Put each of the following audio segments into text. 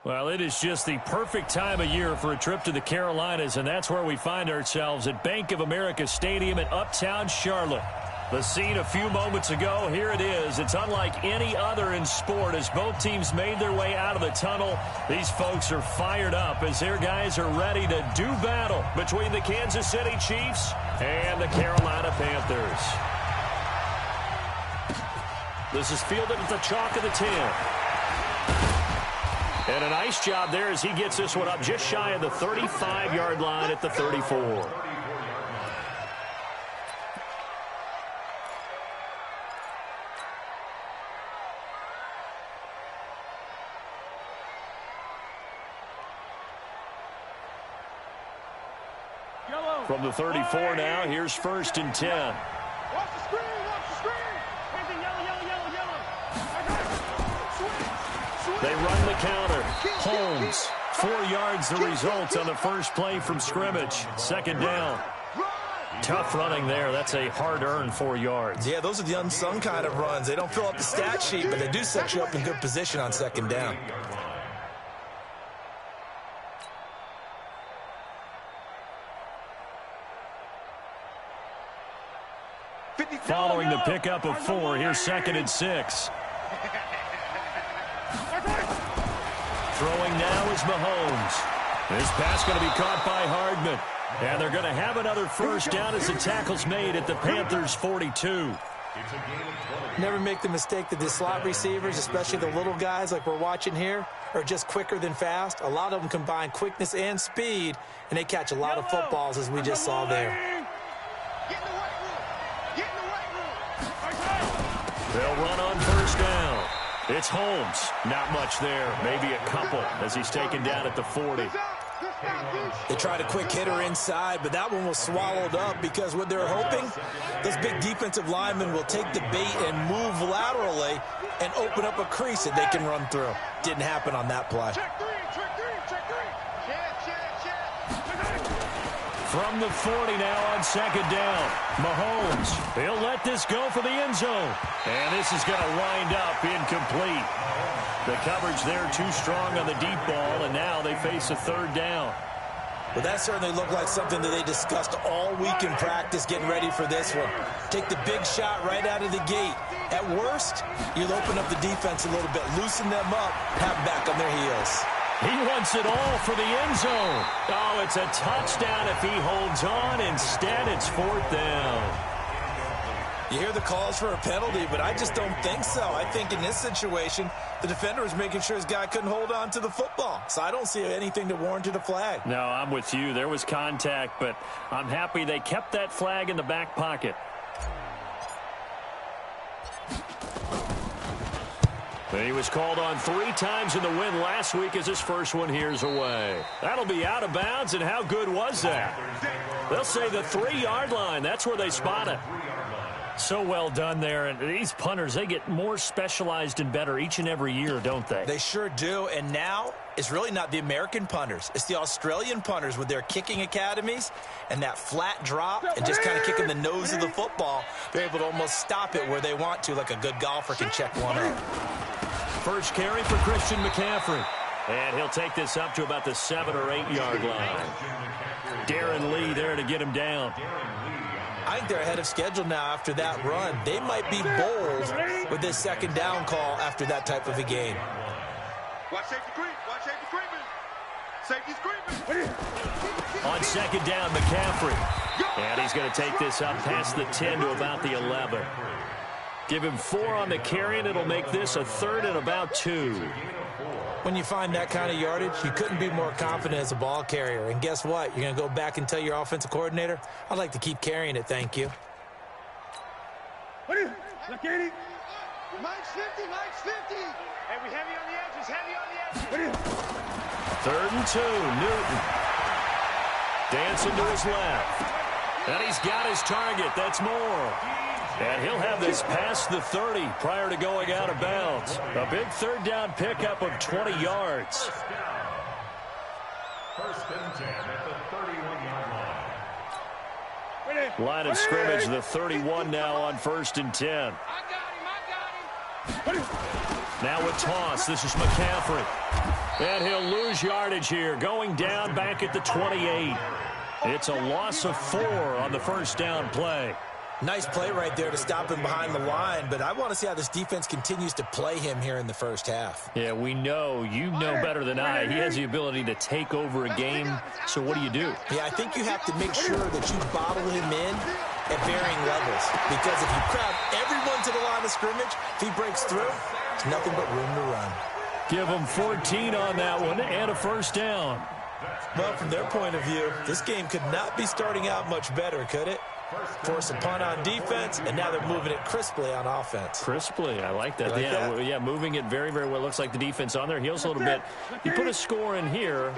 Well, it is just the perfect time of year for a trip to the Carolinas, and that's where we find ourselves at Bank of America Stadium in Uptown Charlotte. The scene a few moments ago, here it is. It's unlike any other in sport as both teams made their way out of the tunnel. These folks are fired up as their guys are ready to do battle between the Kansas City Chiefs and the Carolina Panthers. This is fielded at the chalk of the 10. And a nice job there as he gets this one up just shy of the 35-yard line at the 34. From the 34 now, here's 1st and 10. Watch the screen, watch the screen. They run the counter. Holmes, 4 yards the result on the first play from scrimmage. 2nd down. Tough running there. That's a hard-earned 4 yards. Yeah, those are the unsung kind of runs. They don't fill up the stat sheet, but they do set you up in good position on 2nd down. Following the pickup of 4, here's 2nd and 6. Throwing now is Mahomes. This pass going to be caught by Hardman. And they're going to have another 1st down as the tackle's made at the Panthers' 42. Never make the mistake that the slot receivers, especially the little guys like we're watching here, are just quicker than fast. A lot of them combine quickness and speed, and they catch a lot of footballs as we just saw there. They'll run on 1st down. It's Holmes. Not much there. Maybe a couple as he's taken down at the 40. They tried a quick hitter inside, but that one was swallowed up because what they're hoping, those big defensive linemen will take the bait and move laterally and open up a crease that they can run through. Didn't happen on that play. From the 40 now on 2nd down. Mahomes, he'll let this go for the end zone. And this is going to wind up incomplete. The coverage there too strong on the deep ball, and now they face a 3rd down. Well, that certainly looked like something that they discussed all week in practice getting ready for this one. Take the big shot right out of the gate. At worst, you'll open up the defense a little bit, loosen them up, have them back on their heels. He wants it all for the end zone. Oh, it's a touchdown if he holds on. Instead, it's 4th down. You hear the calls for a penalty, but I just don't think so. I think in this situation, the defender was making sure his guy couldn't hold on to the football. So I don't see anything that warranted a flag. No, I'm with you. There was contact, but I'm happy they kept that flag in the back pocket. He was called on 3 times in the win last week as his first one here's away. That'll be out of bounds, and how good was that? They'll say the 3-yard line. That's where they spot it. So well done there. And these punters, they get more specialized and better each and every year, don't they? They sure do. And now it's really not the American punters. It's the Australian punters with their kicking academies and that flat drop and just kind of kicking the nose of the football. They're able to almost stop it where they want to, like a good golfer can check one up. First carry for Christian McCaffrey. And he'll take this up to about the 7 or 8 yard line. Darren Lee there to get him down. I think they're ahead of schedule now after that run. They might be bold with this 2nd down call after that type of a game. Watch safety creep. Watch safety creeping. Safety's creeping. On 2nd down, McCaffrey. And he's going to take this up past the 10 to about the 11. Give him 4 on the carry, and it'll make this a 3rd and about 2. When you find that kind of yardage, you couldn't be more confident as a ball carrier. And guess what? You're going to go back and tell your offensive coordinator, I'd like to keep carrying it, thank you. What are you? Look at it. Mike's 50, Mike's 50. Hey, we heavy on the edges, heavy on the edges. What are you? 3rd and 2, Newton. Dancing to his left. And he's got his target. That's more. And he'll have this past the 30 prior to going out of bounds. A big 3rd down pickup of 20 yards. 1st and 10 at the 31-yard line. Line of scrimmage, the 31 now on 1st and 10. I got him. Now with toss, this is McCaffrey. And he'll lose yardage here, going down back at the 28. It's a loss of 4 on the first down play. Nice play right there to stop him behind the line, but I want to see how this defense continues to play him here in the first half. Yeah, we know. You know better than I. He has the ability to take over a game, so what do you do? Yeah, I think you have to make sure that you bottle him in at varying levels, because if you crowd everyone to the line of scrimmage, if he breaks through, there's nothing but room to run. Give him 14 on that one and a first down. Well, from their point of view, this game could not be starting out much better, could it? Force a punt on defense, and now they're moving it crisply on offense. Crisply, I like that. Like yeah, that? yeah, moving it very, very well. Looks like the defense on their heels a little bit. You put a score in here,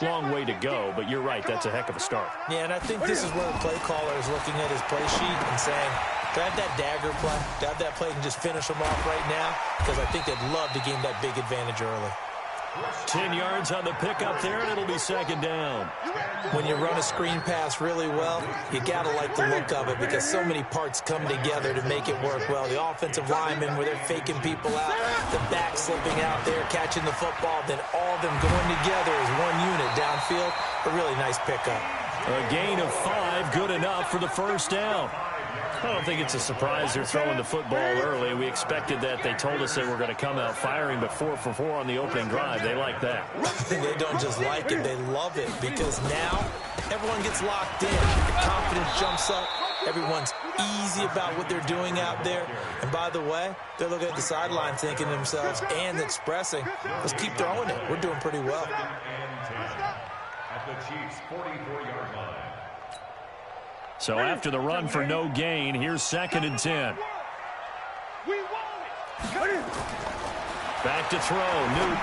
long way to go, but you're right, that's a heck of a start. Yeah, and I think this is where the play caller is looking at his play sheet and saying, do I have that dagger play? Do I have that play and just finish them off right now? Because I think they'd love to gain that big advantage early. 10 yards on the pickup there, and it'll be second down. When you run a screen pass really well, you got to like the look of it because so many parts come together to make it work well. The offensive linemen, where they're faking people out, the back slipping out there, catching the football, then all of them going together as one unit downfield. A really nice pickup. A gain of 5, good enough for the first down. I don't think it's a surprise they're throwing the football early. We expected that. They told us they were going to come out firing, but 4 for 4 on the opening drive. They like that. They don't just like it, they love it, because now everyone gets locked in. The confidence jumps up. Everyone's easy about what they're doing out there. And by the way, they're looking at the sideline thinking to themselves and expressing, let's keep throwing it. We're doing pretty well. At the Chiefs' 44-yard line. So after the run for no gain, here's second and 10. Back to throw, Newton.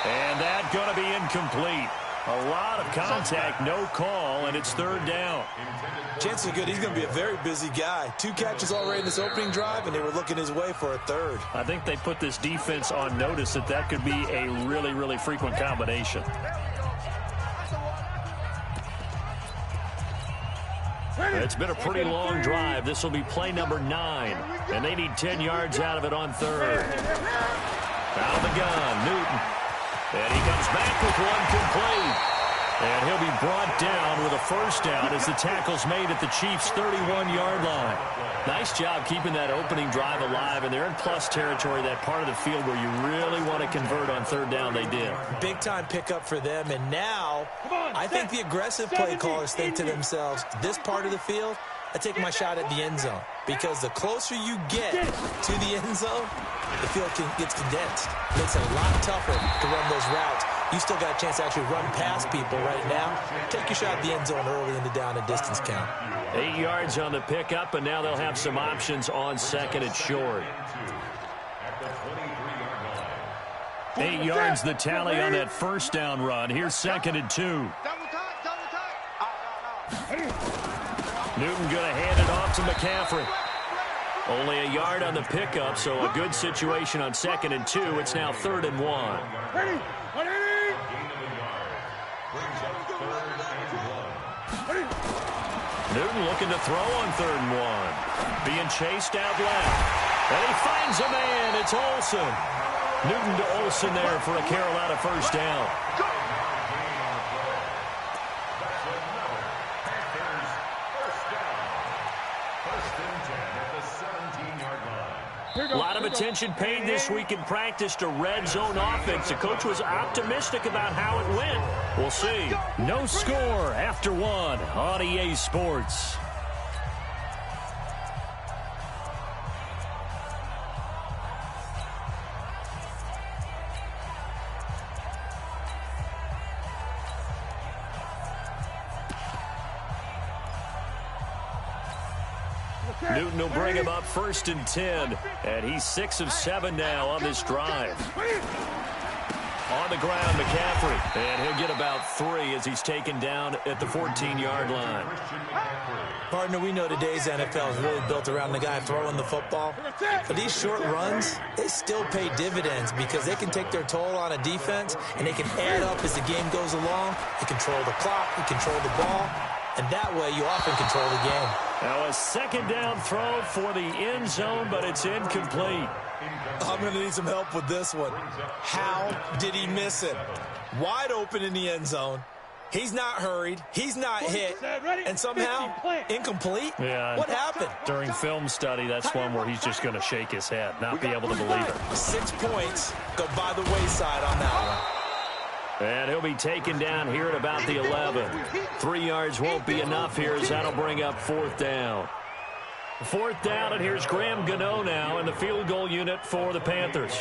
And that's going to be incomplete. A lot of contact, no call, and it's third down. Chances are good he's going to be a very busy guy. 2 catches already in this opening drive, and they were looking his way for a third. I think they put this defense on notice that could be a really, really frequent combination. It's been a pretty long drive. This will be play number 9, and they need 10 yards out of it on third. Out of the gun, Newton. And he comes back with one complete. And he'll be brought down with a first down as the tackle's made at the Chiefs' 31-yard line. Nice job keeping that opening drive alive, and they're in plus territory, that part of the field where you really want to convert on third down. They did. Big-time pickup for them, and now I think the aggressive play callers think to themselves, this part of the field, I take my shot at the end zone, because the closer you get to the end zone, the field gets condensed. It makes it a lot tougher to run those routes. You still got a chance to actually run past people right now. Take your shot at the end zone early in the down and distance count. 8 yards on the pickup, and now they'll have some options on second and short. 8 yards the tally on that first down run. Here's second and 2. Newton going to hand it off to McCaffrey. Only a yard on the pickup, so a good situation on second and 2. It's now third and 1. Newton looking to throw on third and 1. Being chased out left. And he finds a man. It's Olsen. Newton to Olsen there for a Carolina first down. A lot of attention paid this week in practice to red zone offense. The coach was optimistic about how it went. We'll see. No score after 1 on EA Sports. Newton will bring him up first and 10, and he's 6 of 7 now on this drive. On the ground, McCaffrey, and he'll get about 3 as he's taken down at the 14-yard line. Partner, we know today's NFL is really built around the guy throwing the football, but these short runs, they still pay dividends because they can take their toll on a defense, and they can add up as the game goes along. They control the clock, they control the ball. and that way you often control the game. Now a second down throw for the end zone, but it's incomplete. I'm going to need some help with this one. How did he miss it? Wide open in the end zone. He's not hurried. He's not hit. And somehow, incomplete? Yeah. What happened? During film study, that's one where he's just going to shake his head, not be able to believe it. 6 points go by the wayside on that one. And he'll be taken down here at about the 11. 3 yards won't be enough here as that'll bring up 4th down. 4th down, and here's Graham Gano now in the field goal unit for the Panthers.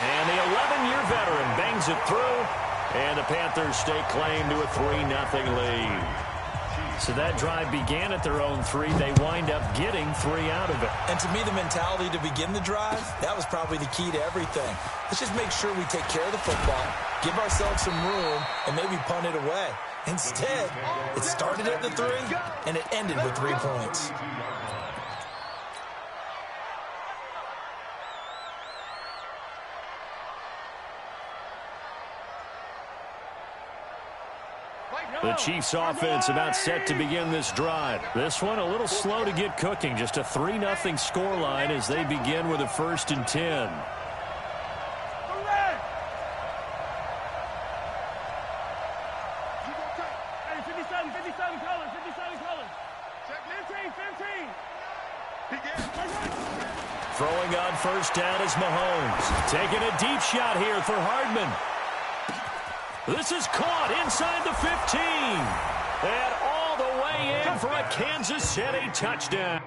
And the 11-year veteran bangs it through, and the Panthers stake claim to a 3-0 lead. So that drive began at their own 3. They wind up getting 3 out of it. And to me, the mentality to begin the drive, that was probably the key to everything. Let's just make sure we take care of the football, give ourselves some room, and maybe punt it away. Instead, it started at the 3, and it ended with 3 points. The Chiefs offense about set to begin this drive. This one a little slow to get cooking. Just a 3-0 scoreline as they begin with a 1st and 10. Throwing on 1st down is Mahomes. Taking a deep shot here for Hardman. This is caught inside the 15. And all the way in for a Kansas City touchdown.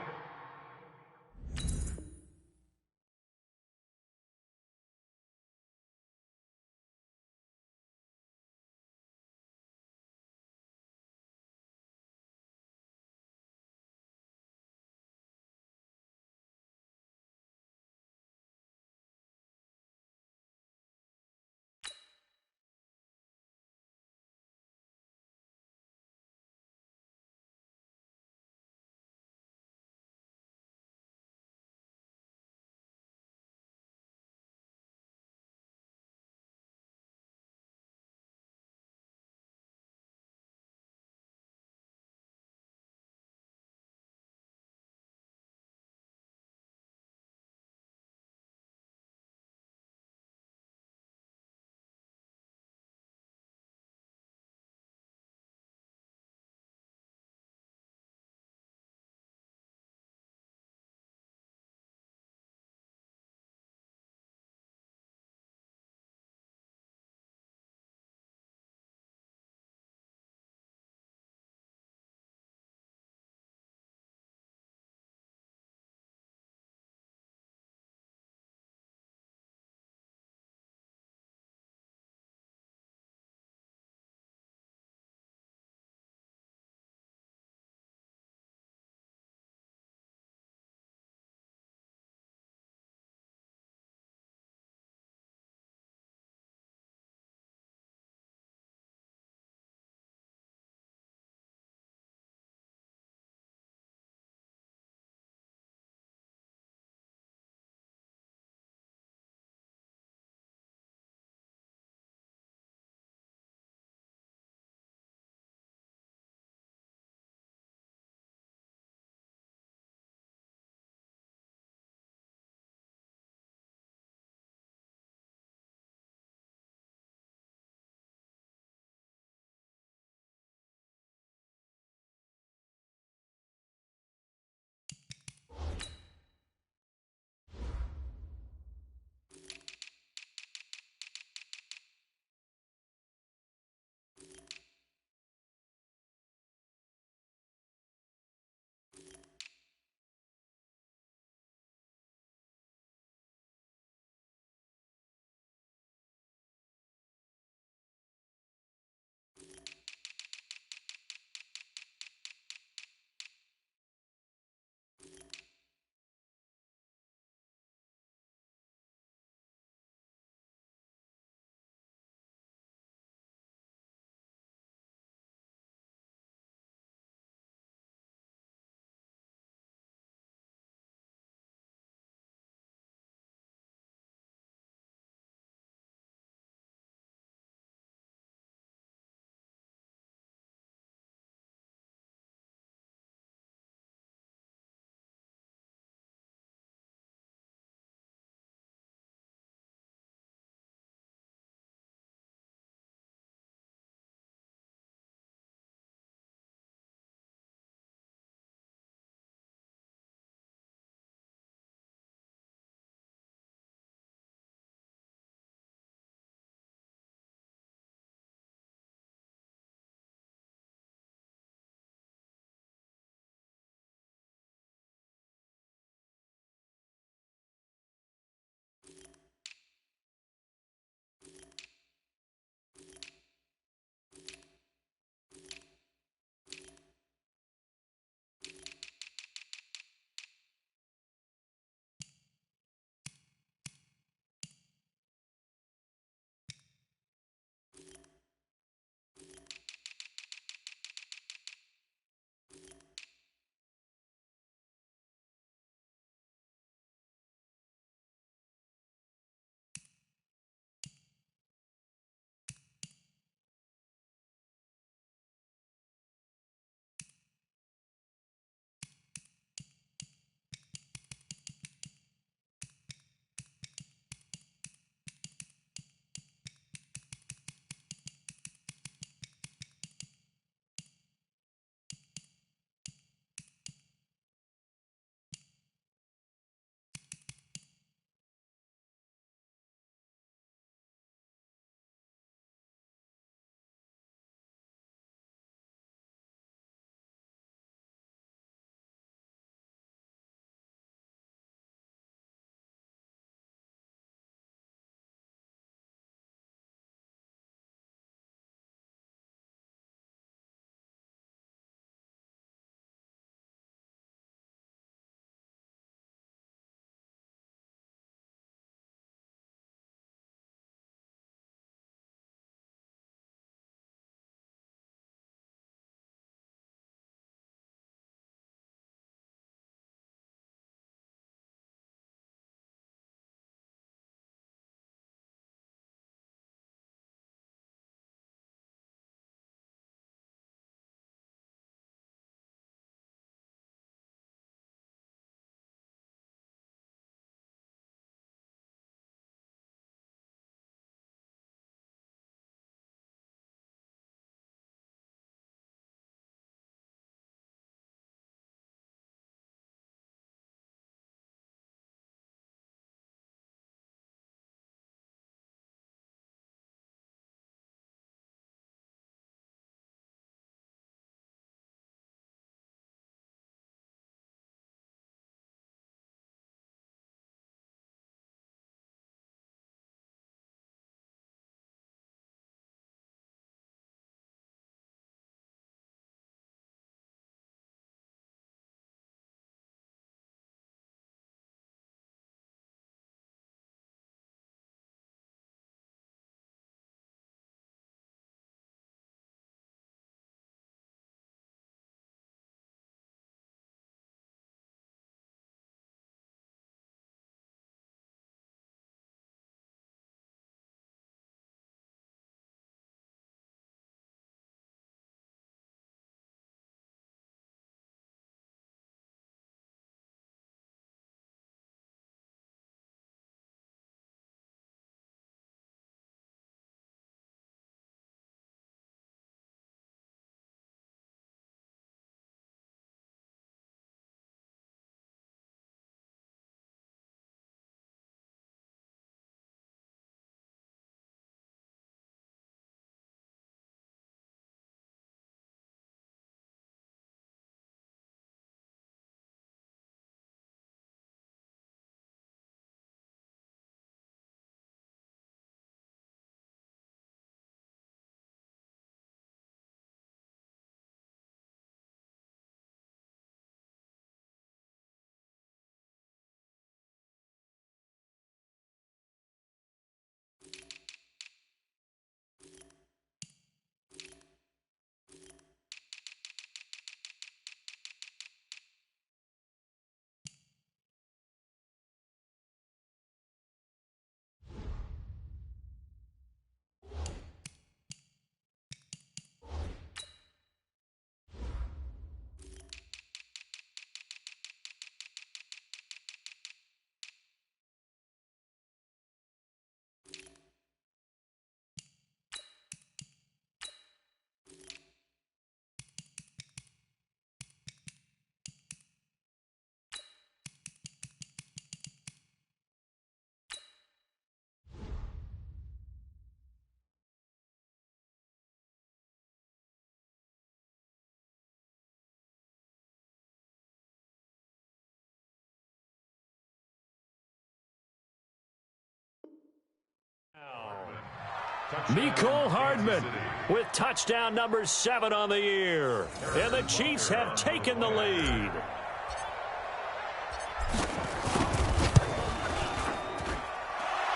Mecole Hardman with touchdown number 7 on the year. And the Chiefs have taken the lead.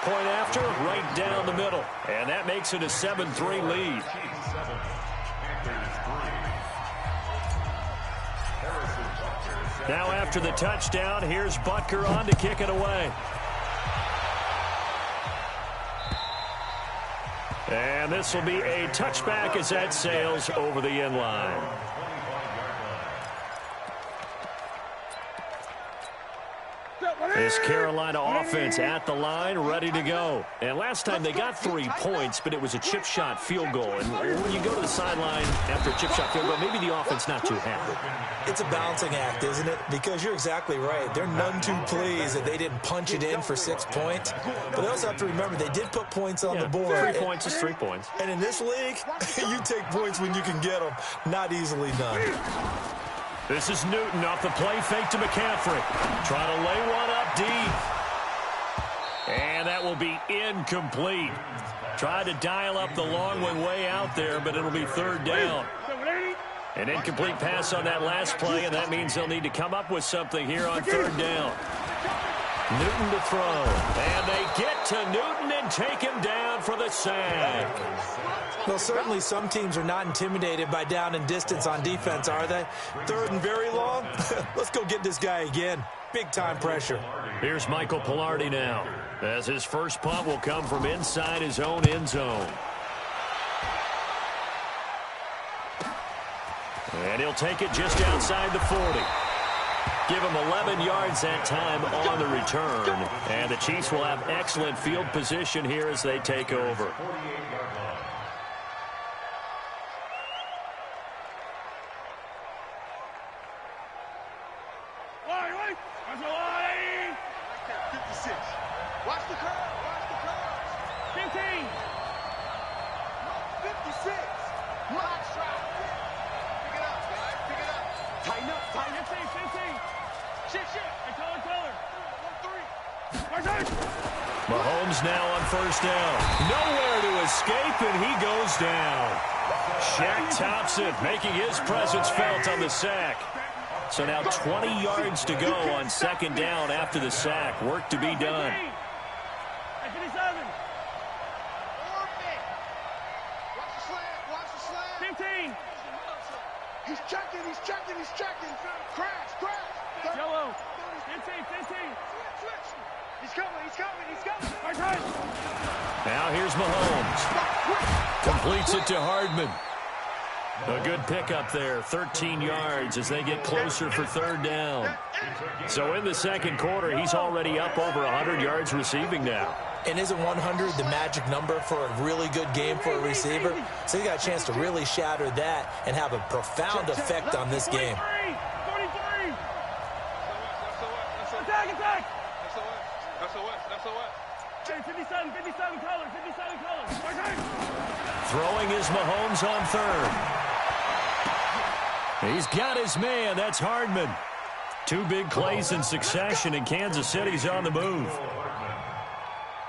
Point after, right down the middle. And that makes it a 7-3 lead. Now after the touchdown, here's Butker on to kick it away. And this will be a touchback as that sails over the end line. This Carolina offense at the line, ready to go. And last time they got 3 points, but it was a chip shot field goal. And when you go to the sideline after a chip shot field goal, maybe the offense not too happy. It's a balancing act, isn't it? Because you're exactly right. They're none too pleased that they didn't punch it in for 6 points. But they also have to remember they did put points on the board. 3 points is 3 points. And in this league, you take points when you can get them. Not easily done. This is Newton off the play fake to McCaffrey. Trying to lay one up deep. And that will be incomplete. Tried to dial up the long one way out there, but it'll be 3rd down. An incomplete pass on that last play, and that means they'll need to come up with something here on 3rd down. Newton to throw. And they get to Newton and take him down for the sack. Well, certainly some teams are not intimidated by down and distance on defense, are they? 3rd and very long? Let's go get this guy again. Big-time pressure. Here's Michael Pilardi now, as his first punt will come from inside his own end zone. And he'll take it just outside the 40. Give him 11 yards that time on the return. And the Chiefs will have excellent field position here as they take over. Watch the curve. Watch the curve. 15. 56. Hot shot. Pick it up, guys. Pick it up. Tighten up. Tighten up. 15. Shit. I told her. 1-3. Mahomes now on 1st down. Nowhere to escape, and he goes down. Shaq Thompson making his presence felt on the sack. So now 20 yards to go on 2nd down after the sack. Work to be done. 15. He's checking. Crash. Yellow. 15. He's coming. Now here's Mahomes. Completes it to Hardman. A good pickup there, 13 yards as they get closer for 3rd down. So in the 2nd quarter, he's already up over 100 yards receiving now. And isn't 100 the magic number for a really good game for a receiver? So he got a chance to really shatter that and have a profound effect on this game. 43. Attack. Hey, 57 colors. Throwing is Mahomes on 3rd. He's got his man. That's Hardman. 2 big plays in succession, and Kansas City's on the move.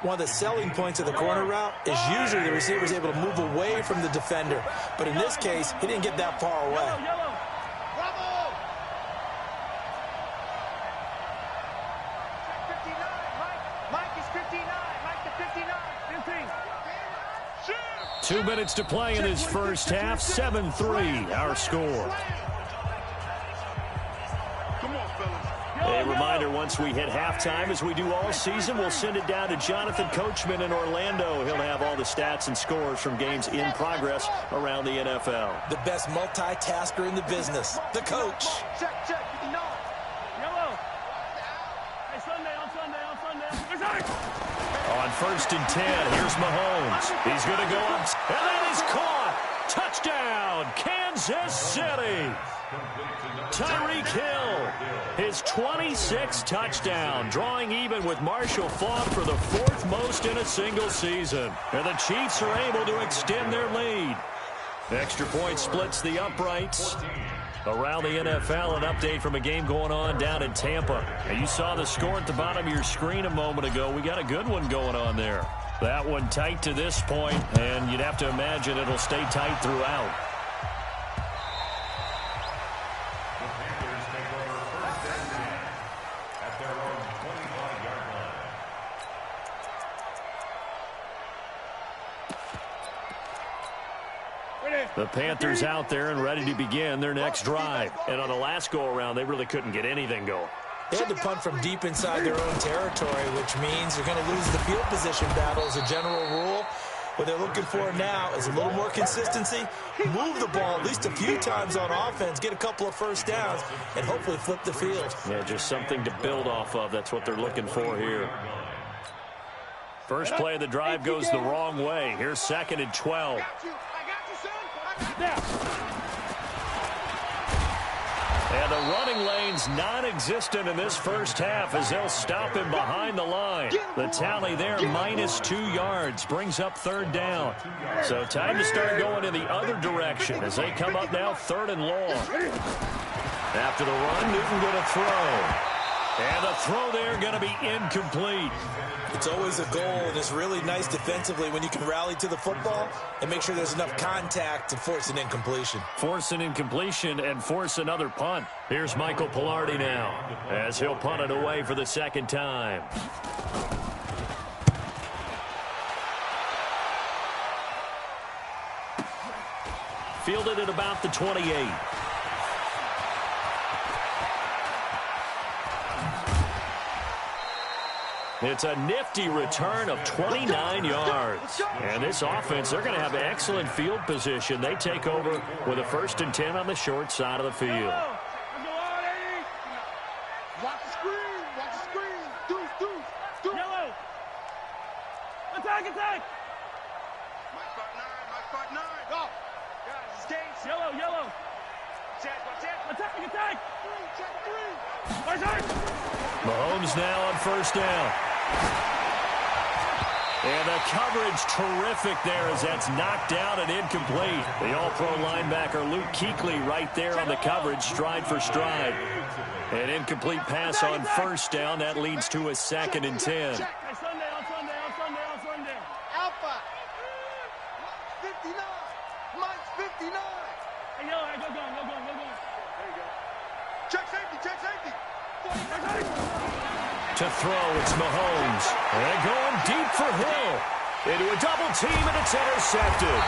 One of the selling points of the corner route is usually the receiver is able to move away from the defender. But in this case, he didn't get that far away. Yellow. Bravo! 59. Mike is 59. Mike to 59. 15. 2 minutes to play in this first half. 7-3 our score. A reminder, once we hit halftime, as we do all season, we'll send it down to Jonathan Coachman in Orlando. He'll have all the stats and scores from games in progress around the NFL. The best multitasker in the business, the coach. Check. Yellow. Hey, Sunday. On 1st and 10, here's Mahomes. He's going to go up, and that is caught. Touchdown, Kansas City. Tyreek Hill, his 26th touchdown, drawing even with Marshall Faulk for the 4th most in a single season. And the Chiefs are able to extend their lead. Extra point splits the uprights. Around the NFL, an update from a game going on down in Tampa. And you saw the score at the bottom of your screen a moment ago. We got a good one going on there. That one tight to this point, and you'd have to imagine it'll stay tight throughout. The Panthers take over first and 10 at their own 25-yard line. The Panthers out there and ready to begin their next drive. And on the last go-around, they really couldn't get anything going. They had to punt from deep inside their own territory, which means they're going to lose the field position battle as a general rule. What they're looking for now is a little more consistency, move the ball at least a few times on offense, get a couple of first downs, and hopefully flip the field. Yeah, just something to build off of. That's what they're looking for here. First play of the drive goes the wrong way. Here's 2nd and 12. And the running lane's non-existent in this first half as they'll stop him behind the line. The tally there, -2 yards, brings up 3rd down. So time to start going in the other direction as they come up now 3rd and long. After the run, Newton going to throw. And the throw there going to be incomplete. It's always a goal, and it's really nice defensively when you can rally to the football and make sure there's enough contact to force an incompletion. Force an incompletion and force another punt. Here's Michael Pilardi now as he'll punt it away for the 2nd time. Fielded at about the 28. It's a nifty return of 29 yards. And this offense, they're going to have excellent field position. They take over with a 1st and 10 on the short side of the field. Watch the screen. Watch the screen. Deuce. Yellow. Attack. My spot 9. Go. Guys, escapes. Yellow. Check. Attack. Check 3. Attack. Mahomes now on 1st down. And the coverage terrific there as that's knocked down and incomplete. The all-pro linebacker Luke Kuechly right there on the coverage, stride for stride. An incomplete pass on 1st down. That leads to a 2nd and 10. On Sunday. Alpha. 59. Mike's 59. Hey, yellow, go. There you go. Check safety. To throw, it's Mahomes. And going deep for Hill. Into a double team, and it's intercepted.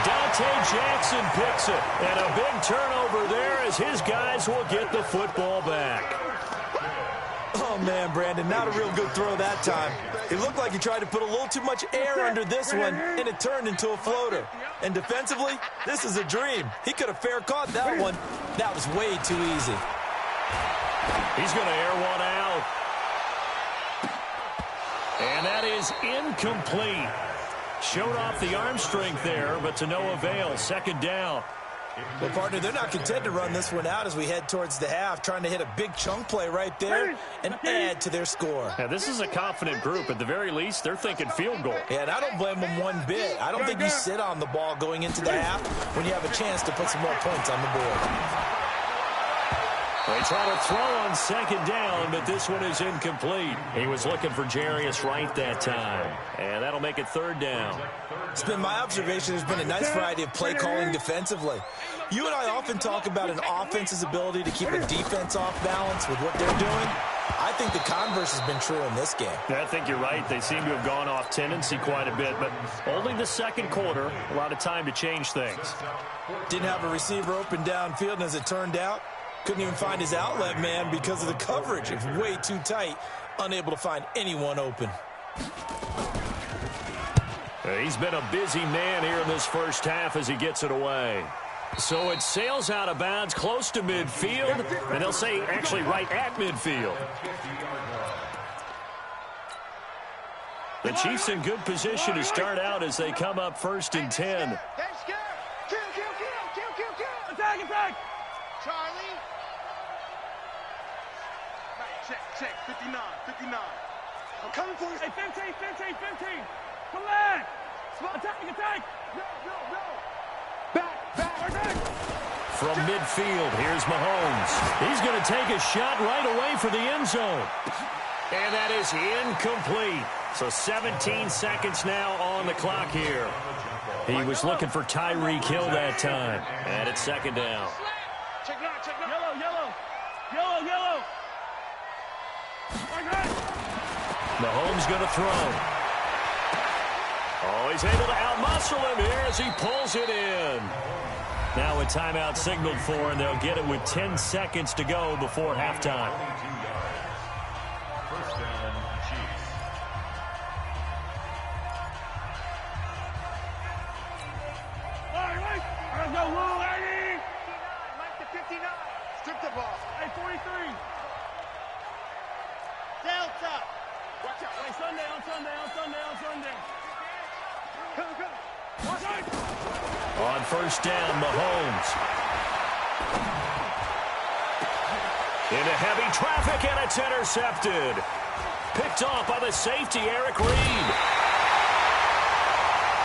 Dante Jackson picks it. And a big turnover there as his guys will get the football back. Oh, man, Brandon, not a real good throw that time. It looked like he tried to put a little too much air under this one, and it turned into a floater. And defensively, this is a dream. He could have fair caught that one. That was way too easy. He's going to air one out. And that is incomplete. Showed off the arm strength there, but to no avail. 2nd down. Well, partner, they're not content to run this one out as we head towards the half, trying to hit a big chunk play right there and add to their score. Yeah, this is a confident group. At the very least, they're thinking field goal. Yeah, and I don't blame them one bit. I don't think you sit on the ball going into the half when you have a chance to put some more points on the board. They try to throw on 2nd down, but this one is incomplete. He was looking for Jarius Wright that time, and that'll make it 3rd down. It's been my observation there's been a nice variety of play calling defensively. You and I often talk about an offense's ability to keep a defense off balance with what they're doing. I think the converse has been true in this game. I think you're right. They seem to have gone off tendency quite a bit, but only the 2nd quarter, a lot of time to change things. Didn't have a receiver open downfield, and as it turned out, couldn't even find his outlet man because of the coverage. It's way too tight, unable to find anyone open. He's been a busy man here in this first half as he gets it away. So it sails out of bounds close to midfield, and they'll say actually right at midfield. The Chiefs in good position to start out as they come up 1st and 10. Kill. Attack. Charlie. Check. 59. I'm coming for you. Hey, 15. Come back. Attack. No. Back. From midfield, here's Mahomes. He's going to take a shot right away for the end zone. And that is incomplete. So 17 seconds now on the clock here. He was looking for Tyreek Hill that time. And it's second down. Check now, check now. Yellow, yellow. Yellow, yellow. Mahomes going to throw. Oh, he's able to outmuscle him here as he pulls it in. Now a timeout signaled for, and they'll get it with 10 seconds to go before halftime. First down, Chiefs. All right. Let's go, Will, Eddie. Mike to 59. Strip the ball. Hey, 43. Delta. Watch out. Hey, Sunday, on Sunday, on Sunday, on Sunday. Come, come. Watch out. On first down, Mahomes. Into heavy traffic, and it's intercepted. Picked off by the safety, Eric Reed.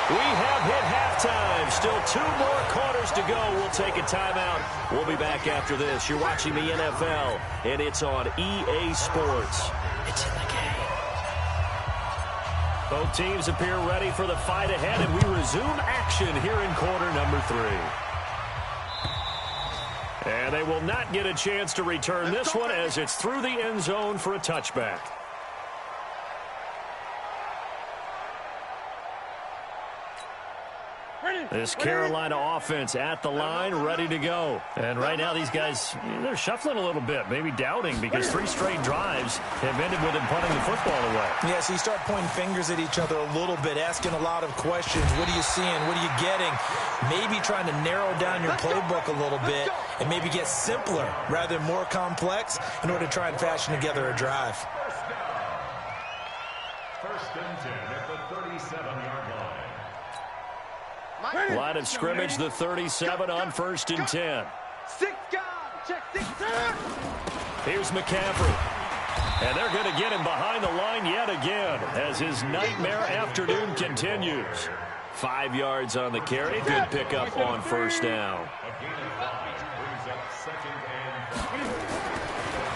We have hit halftime. Still 2 more quarters to go. We'll take a timeout. We'll be back after this. You're watching the NFL, and it's on EA Sports. It's in the game. Both teams appear ready for the fight ahead, and we resume action here in quarter number 3. And they will not get a chance to return this one as it's through the end zone for a touchback. This Carolina offense at the line, ready to go. And right now these guys, they're shuffling a little bit, maybe doubting, because 3 straight drives have ended with them punting the football away. Yeah, so you start pointing fingers at each other a little bit, asking a lot of questions. What are you seeing? What are you getting? Maybe trying to narrow down your playbook a little bit and maybe get simpler rather than more complex in order to try and fashion together a drive. First and 10 at the 37-yard line. Line of scrimmage, the 37 on first and 10. 6 guys. Check 6. Here's McCaffrey. And they're going to get him behind the line yet again as his nightmare afternoon continues. 5 yards on the carry. Good pickup on first down. A gain of 5 brings up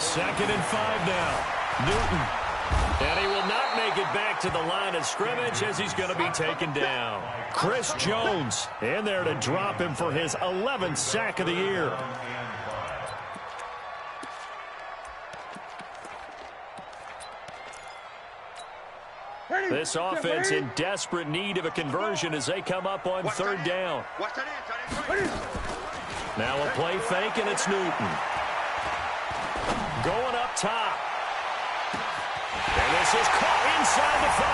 Second and 5 now. Newton. And he will not make it back to the line of scrimmage as he's going to be taken down. Chris Jones in there to drop him for his 11th sack of the year. This offense in desperate need of a conversion as they come up on third down. Now a play fake, and it's Newton. Going up top. And this is caught inside the 5.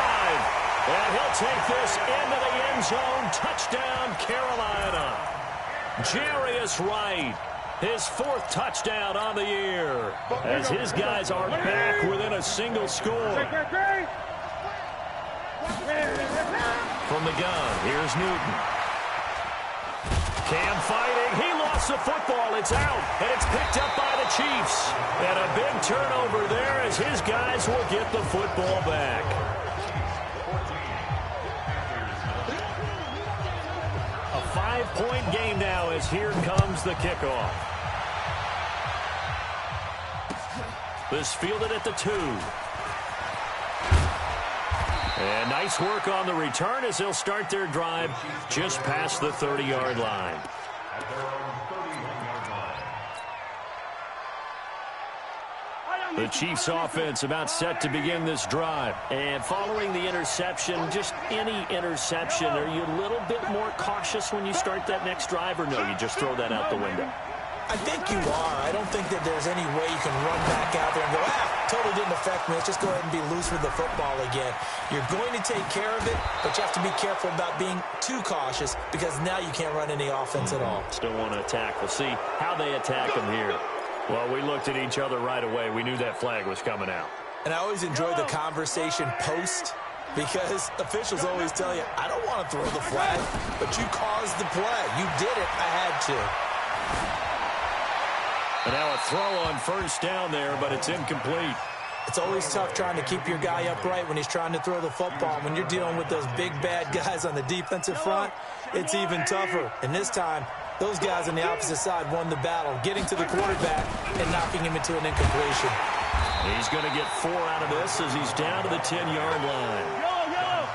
And he'll take this into the end zone. Touchdown, Carolina. Jarius Wright, his 4th touchdown on the year, as his guys are back within a single score. From the gun, here's Newton. Cam fighting. He lost the football. It's out, and it's picked up by the Chiefs. And a big turnover there as his guys will get the football back. A 5-point game now as here comes the kickoff. This fielded at the 2. And nice work on the return as they'll start their drive just past the 30-yard line. at their own 31-yard line. The Chiefs offense about set to begin this drive. And following the interception, just any interception, are you a little bit more cautious when you start that next drive, or no, you just throw that out the window? I think you are. I don't think that there's any way you can run back out there and go, totally didn't affect me. Let's just go ahead and be loose with the football again. You're going to take care of it, but you have to be careful about being too cautious because now you can't run any offense at all. Still want to attack. We'll see how they attack them here. Well, we looked at each other right away. We knew that flag was coming out. And I always enjoy the conversation post because officials always tell you, I don't want to throw the flag, but you caused the play. You did it. I had to. And now a throw on first down there, but it's incomplete. It's always tough trying to keep your guy upright when he's trying to throw the football. When you're dealing with those big, bad guys on the defensive front, it's even tougher. And this time, those guys on the opposite side won the battle, getting to the quarterback and knocking him into an incompletion. He's going to get 4 out of this as he's down to the 10-yard line. Yellow.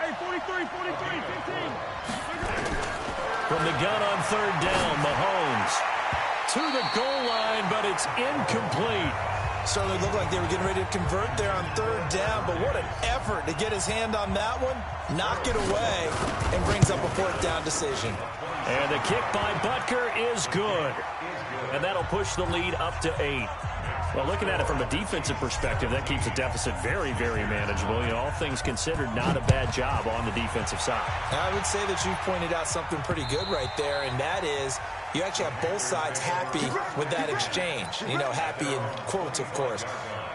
Hey, 43, 15. From the gun on 3rd down, Mahomes to the goal line, but it's incomplete. Certainly looked like they were getting ready to convert there on 3rd down, but what an effort to get his hand on that one, knock it away, and brings up a 4th down decision. And the kick by Butker is good. And that'll push the lead up to 8. Well, looking at it from a defensive perspective, that keeps the deficit very, very manageable. You know, all things considered, not a bad job on the defensive side. I would say that you've pointed out something pretty good right there, and that is you actually have both sides happy with that exchange. You know, happy in quotes, of course.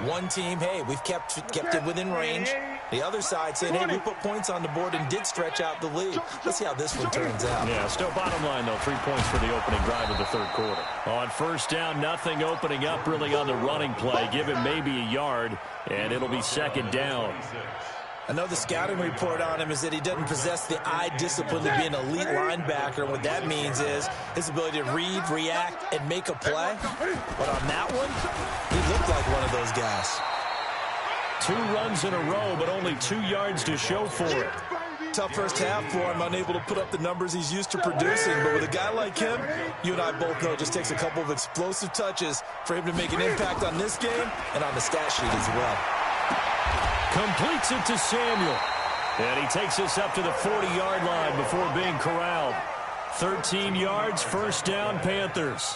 One team, hey, we've kept it within range. The other side saying, hey, we put points on the board and did stretch out the lead. Let's see how this one turns out. Yeah, still bottom line, though, 3 points for the opening drive of the 3rd quarter. On 1st down, nothing opening up really on the running play. Give him maybe a yard, and it'll be 2nd down. I know the scouting report on him is that he doesn't possess the eye discipline to be an elite linebacker. And what that means is his ability to read, react, and make a play. But on that one, he looked like one of those guys. 2 runs in a row, but only 2 yards to show for it. Tough first half for him, unable to put up the numbers he's used to producing. But with a guy like him, you and I both know it just takes a couple of explosive touches for him to make an impact on this game and on the stat sheet as well. Completes it to Samuel. And he takes us up to the 40-yard line before being corralled. 13 yards, 1st down, Panthers.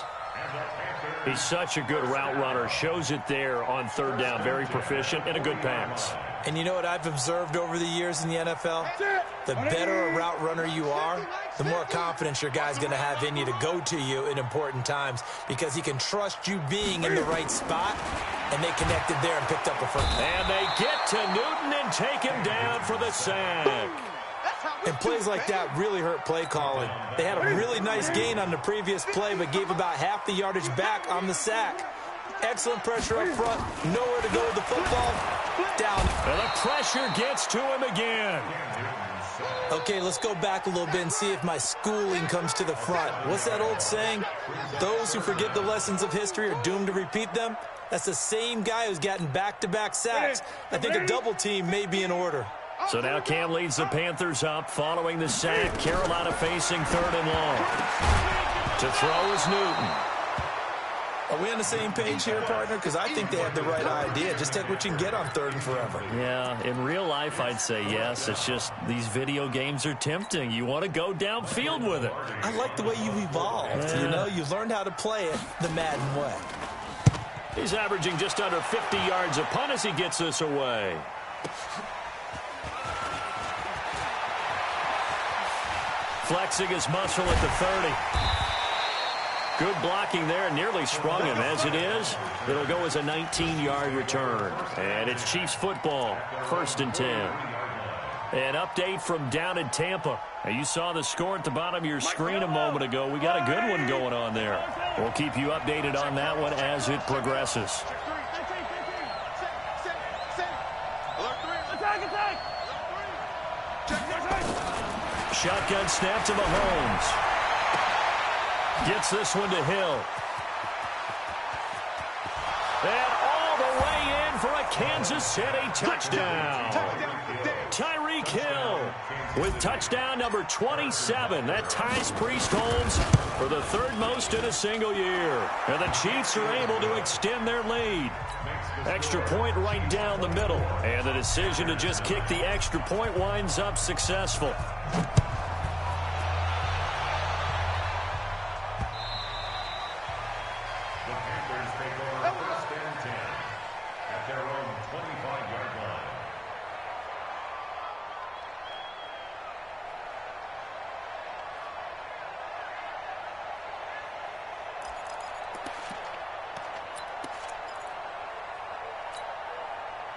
He's such a good route runner. Shows it there on 3rd down. Very proficient and a good pass. And you know what I've observed over the years in the NFL? The better a route runner you are, the more confidence your guy's going to have in you to go to you in important times because he can trust you being in the right spot, and they connected there and picked up a first. And they get to Newton and take him down for the sack. And plays like that really hurt play calling. They had a really nice gain on the previous play, but gave about half the yardage back on the sack. Excellent pressure up front. Nowhere to go with the football. Down. And the pressure gets to him again. Okay, let's go back a little bit and see if my schooling comes to the front. What's that old saying? Those who forget the lessons of history are doomed to repeat them. That's the same guy who's gotten back-to-back sacks. I think a double team may be in order. So now Cam leads the Panthers up following the sack. Carolina facing 3rd and long. To throw is Newton. Are we on the same page here, partner? Because I think they have the right idea. Just take what you can get on 3rd and forever. Yeah, in real life, I'd say yes. It's just these video games are tempting. You want to go downfield with it. I like the way you've evolved. Yeah. You know, you've learned how to play it the Madden way. He's averaging just under 50 yards a punt as he gets this away. Flexing his muscle at the 30. Good blocking there, nearly sprung him. As it is, it'll go as a 19-yard return. And it's Chiefs football, 1st and 10. An update from down in Tampa. Now, you saw the score at the bottom of your screen a moment ago. We got a good one going on there. We'll keep you updated on that one as it progresses. Shotgun snap to Mahomes. Gets this one to Hill. And all the way in for a Kansas City touchdown. Tyreek Hill with touchdown number 27. That ties Priest Holmes for the 3rd most in a single year. And the Chiefs are able to extend their lead. Extra point right down the middle. And the decision to just kick the extra point winds up successful.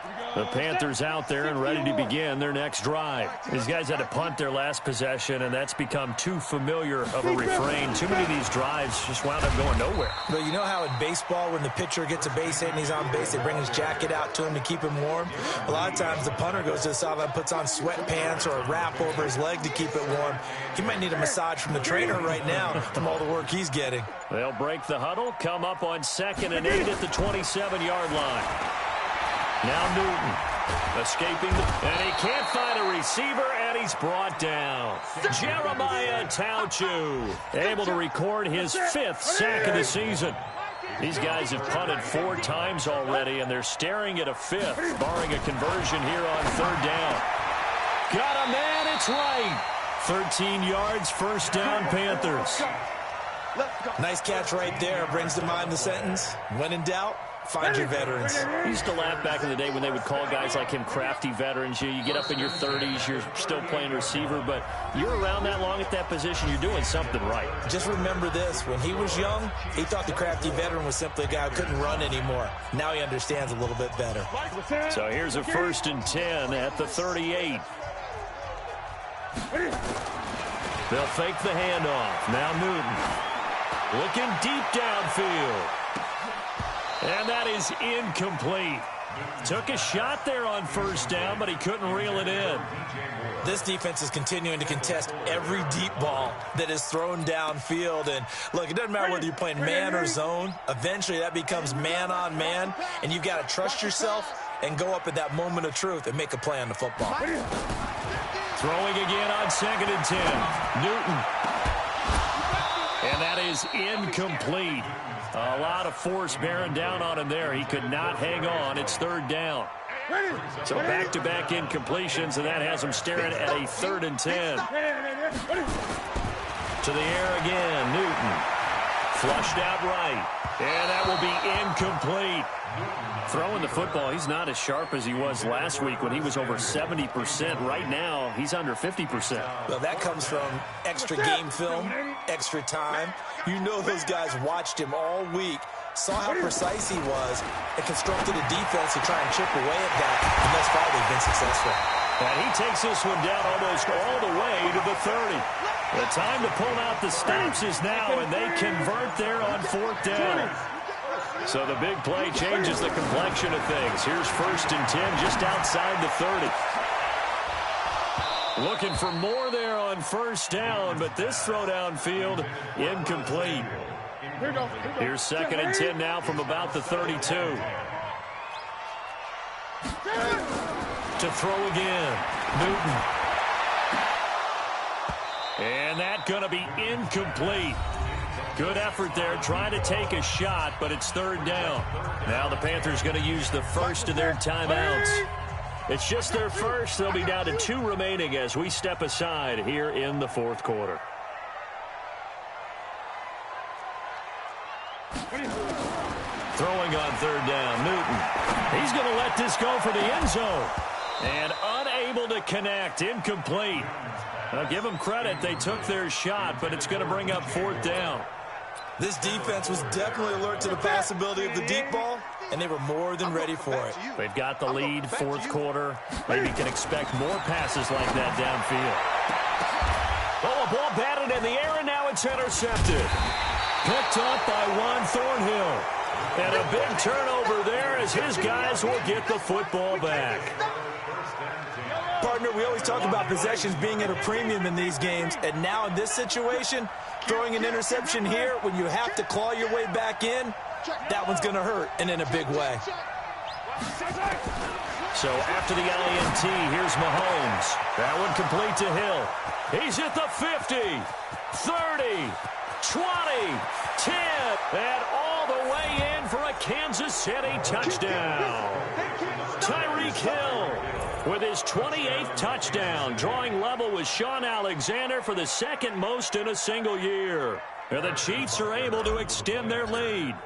Here we go. The Panthers out there and ready to begin their next drive. These guys had to punt their last possession, and that's become too familiar of a refrain. Too many of these drives just wound up going nowhere. But you know how in baseball, when the pitcher gets a base hit and he's on base, they bring his jacket out to him to keep him warm? A lot of times the punter goes to the sideline, puts on sweatpants or a wrap over his leg to keep it warm. He might need a massage from the trainer right now from all the work he's getting. They'll break the huddle, come up on 2nd and 8 at the 27-yard line. Now Newton escaping, and he can't find a receiver, and he's brought down. Jeremiah Tauchu able to record his 5th sack of the season. These guys have punted 4 times already, and they're staring at a 5th, barring a conversion here on 3rd down. Got a man, it's right. 13 yards, 1st down, Panthers. Nice catch right there. Brings to mind the sentence, when in doubt, find your veterans. I used to laugh back in the day when they would call guys like him crafty veterans. You get up in your 30s, you're still playing receiver, but you're around that long at that position, you're doing something right. Just remember this. When he was young, he thought the crafty veteran was simply a guy who couldn't run anymore. Now he understands a little bit better. So here's a 1st and 10 at the 38. They'll fake the handoff. Now Newton looking deep downfield. And that is incomplete. Took a shot there on 1st down, but he couldn't reel it in. This defense is continuing to contest every deep ball that is thrown downfield. And look, it doesn't matter whether you're playing man or zone. Eventually that becomes man on man, and you've got to trust yourself and go up at that moment of truth and make a play on the football. Throwing again on 2nd and 10. Newton. And that is incomplete. A lot of force bearing down on him there. He could not hang on. It's 3rd down. So back-to-back incompletions, and that has him staring at a 3rd and 10. To the air again, Newton. Flushed out right. And that will be incomplete. Throwing the football, he's not as sharp as he was last week when he was over 70%. Right now, he's under 50%. Well, that comes from extra game film, extra time. You know those guys watched him all week, saw how precise he was, and constructed a defense to try and chip away at that, and thus far they've been successful. And he takes this one down almost all the way to the 30. The time to pull out the stops is now, and they convert there on 4th down. So the big play changes the complexion of things. Here's 1st and 10 just outside the 30. Looking for more there on 1st down, but this throw downfield incomplete. Here's 2nd and 10 now from about the 32. To throw again, Newton. And that's going to be incomplete. Good effort there, trying to take a shot, but it's 3rd down. Now the Panthers going to use the first of their timeouts. It's just their first. They'll be down to 2 remaining as we step aside here in the 4th quarter. Throwing on 3rd down, Newton. He's going to let this go for the end zone. And unable to connect, incomplete. Now give them credit, they took their shot, but it's going to bring up 4th down. This defense was definitely alert to the possibility of the deep ball, and they were more than ready for it. They've got the lead, 4th quarter. Maybe can expect more passes like that downfield. Oh, a ball batted in the air, and now it's intercepted. Picked up by Juan Thornhill. And a big turnover there as his guys will get the football back. Partner, we always talk about possessions being at a premium in these games, and now in this situation, throwing an interception here when you have to claw your way back in, that one's going to hurt, and in a big way. So after the INT, here's Mahomes. That one complete to Hill. He's at the 50, 30, 20, 10, and all the way in for a Kansas City touchdown. Tyreek Hill with his 28th touchdown, drawing level with Sean Alexander for the 2nd most in a single year. And the Chiefs are able to extend their lead.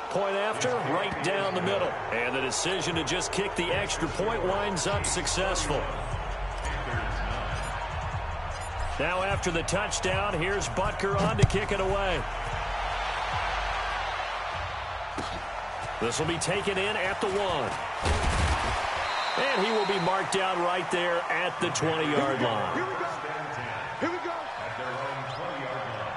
Point after, right down the middle. And the decision to just kick the extra point winds up successful. Now after the touchdown, here's Butker on to kick it away. This will be taken in at the 1. And he will be marked down right there at the 20-yard line. Here we go. Here we go. At their own 20-yard line.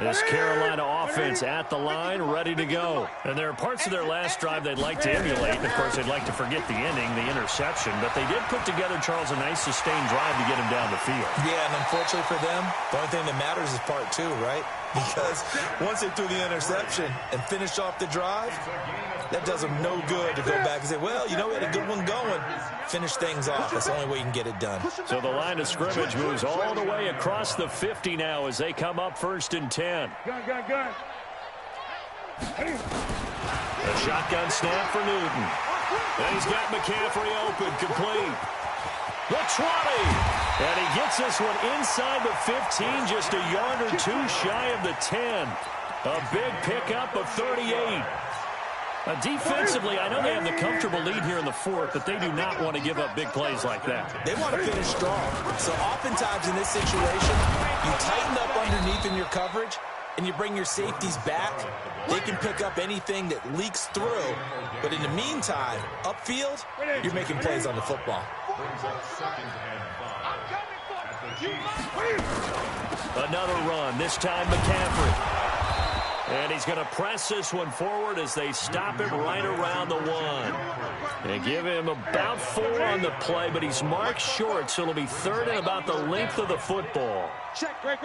This Carolina offense at the line, ready to go. And there are parts of their last drive they'd like to emulate. And, of course, they'd like to forget the ending, the interception. But they did put together, Charles, a nice sustained drive to get him down the field. Yeah, and unfortunately for them, the only thing that matters is part 2, right? Because once they threw the interception and finished off the drive, that does them no good to go back and say, well, you know, we had a good one going. Finish things off. That's the only way you can get it done. So the line of scrimmage moves all the way across the 50 now as they come up 1st and 10. Gun. A shotgun snap for Newton. And he's got McCaffrey open, complete. The 20. And he gets this one inside the 15, just a yard or 2 shy of the 10. A big pickup of 38. Defensively, I know they have the comfortable lead here in the 4th, but they do not want to give up big plays like that. They want to finish strong. So oftentimes in this situation, you tighten up underneath in your coverage, and you bring your safeties back. They can pick up anything that leaks through. But in the meantime, upfield, you're making plays on the football. Another run, this time McCaffrey. And he's going to press this one forward as they stop him right around the 1. They give him about 4 on the play, but he's marked short, so it'll be 3rd and about the length of the football. Check, great.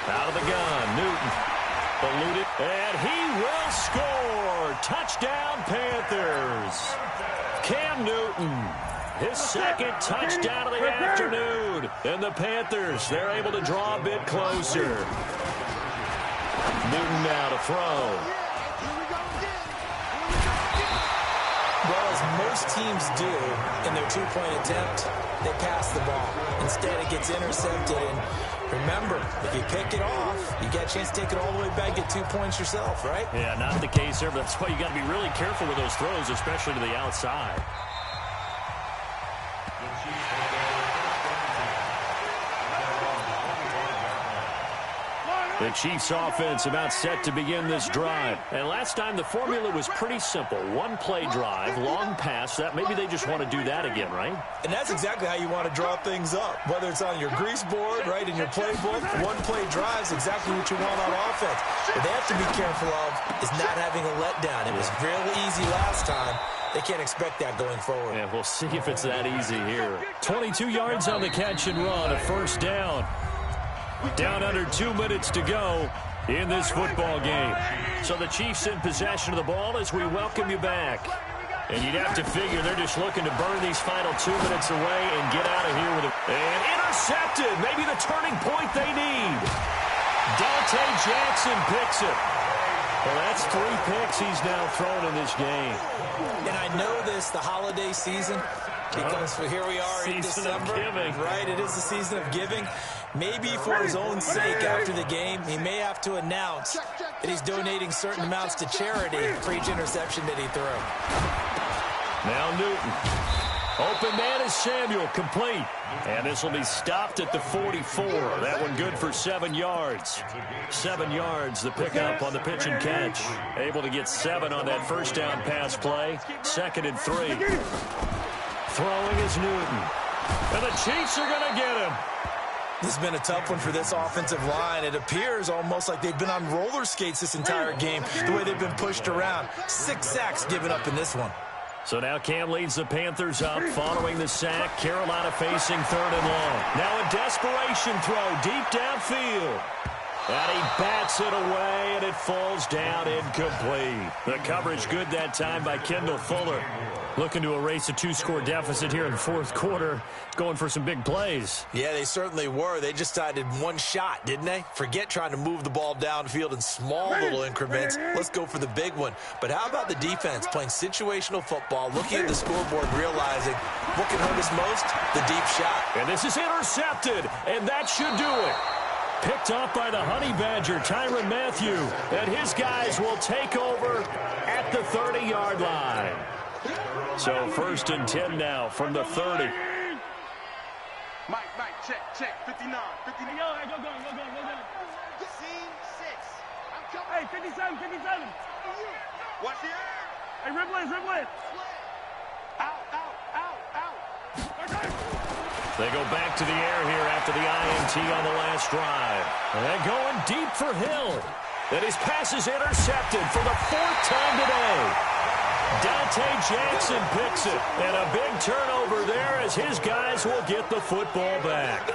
Out of the gun, Newton. Eluded, and he will score. Touchdown, Panthers. Cam Newton. His 2nd touchdown of the afternoon. And the Panthers, they're able to draw a bit closer. Newton now to throw. Well, as most teams do in their 2-point attempt, they pass the ball. Instead, it gets intercepted. And remember, if you pick it off, you get a chance to take it all the way back, get 2 points yourself, right? Yeah, not the case here, but that's why you got to be really careful with those throws, especially to the outside. The Chiefs offense about set to begin this drive. And last time the formula was pretty simple. 1-play drive, long pass. That maybe they just want to do that again, right? And that's exactly how you want to draw things up. Whether it's on your grease board, right, in your playbook, 1-play drive is exactly what you want on offense. What they have to be careful of is not having a letdown. It was real easy last time. They can't expect that going forward. Yeah, we'll see if it's that easy here. 22 yards on the catch and run, a 1st down. Down under 2 minutes to go in this football game. So the Chiefs in possession of the ball as we welcome you back. And you'd have to figure they're just looking to burn these final 2 minutes away and get out of here with it. And intercepted. Maybe the turning point they need. Dante Jackson picks it. Well, that's 3 picks he's now thrown in this game. And I know this, the holiday season, because here we are in December. Right, it is the season of giving. Maybe for his own sake after the game, he may have to announce that he's donating certain amounts to charity for each interception that he threw. Now Newton. Open man is Samuel, complete. And this will be stopped at the 44. That one good for 7 yards. 7 yards, the pickup on the pitch and catch. Able to get 7 on that 1st down pass play. 2nd and 3. Throwing is Newton. And the Chiefs are going to get him. This has been a tough one for this offensive line. It appears almost like they've been on roller skates this entire game, the way they've been pushed around. 6 sacks given up in this one. So now Cam leads the Panthers up following the sack. Carolina facing 3rd and long. Now a desperation throw deep downfield. And he bats it away, and it falls down incomplete. The coverage good that time by Kendall Fuller. Looking to erase a 2-score deficit here in the 4th quarter. Going for some big plays. Yeah, they certainly were. They just decided one shot, didn't they? Forget trying to move the ball downfield in small little increments. Let's go for the big one. But how about the defense playing situational football, looking at the scoreboard, realizing what can hurt us most? The deep shot. And this is intercepted, and that should do it. Picked up by the Honey Badger, Tyrann Mathieu. And his guys will take over at the 30-yard line. So 1st and 10 now from the 30. Mike. Check. 59. Hey, yo, hey, go. Scene 6. I'm coming. Hey, 57. Watch the air. Hey, rib it. Out. They go back to the air here after the INT on the last drive. And going deep for Hill. And his pass is intercepted for the 4th time today. Dante Jackson picks it. And a big turnover there as his guys will get the football back.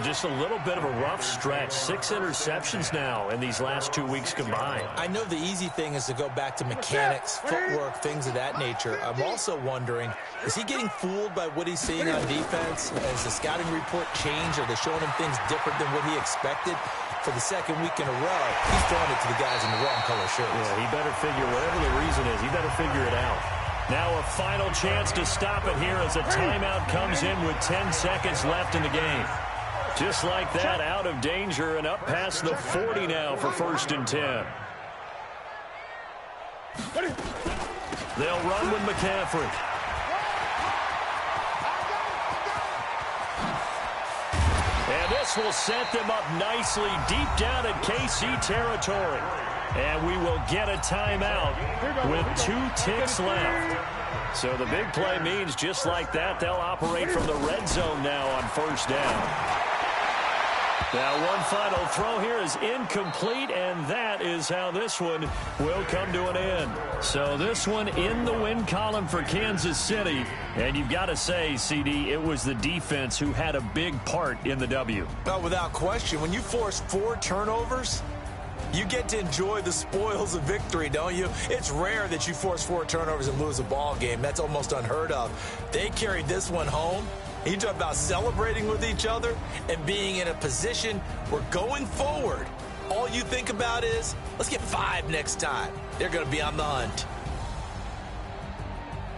Just a little bit of a rough stretch. 6 interceptions now in these last 2 weeks combined. I know the easy thing is to go back to mechanics, footwork, things of that nature. I'm also wondering, is he getting fooled by what he's seeing on defense? Has the scouting report changed? Are they showing him things different than what he expected? For the 2nd week in a row, he's throwing it to the guys in the wrong color shirts. Yeah, he better figure, whatever the reason is, he better figure it out. Now a final chance to stop it here as a timeout comes in with 10 seconds left in the game. Just like that, out of danger and up past the 40 now for 1st and 10. They'll run with McCaffrey. And this will set them up nicely deep down in KC territory. And we will get a timeout with 2 ticks left. So the big play means just like that, they'll operate from the red zone now on 1st down. Now one final throw here is incomplete, and that is how this one will come to an end. So this one in the win column for Kansas City. And you've got to say, CD, it was the defense who had a big part in the W. No, without question. When you force 4 turnovers, you get to enjoy the spoils of victory, don't you? It's rare that you force 4 turnovers and lose a ball game. That's almost unheard of. They carried this one home. You talk about celebrating with each other and being in a position where going forward, all you think about is, let's get 5 next time. They're going to be on the hunt.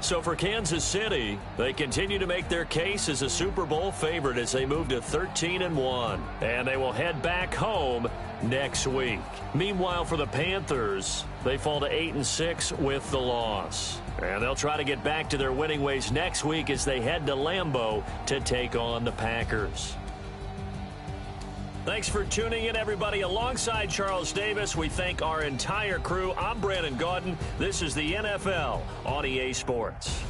So for Kansas City, they continue to make their case as a Super Bowl favorite as they move to 13-1. And they will head back home next week. Meanwhile, for the Panthers, they fall to 8-6 with the loss. And they'll try to get back to their winning ways next week as they head to Lambeau to take on the Packers. Thanks for tuning in, everybody. Alongside Charles Davis, we thank our entire crew. I'm Brandon Gaudin. This is the NFL on EA Sports.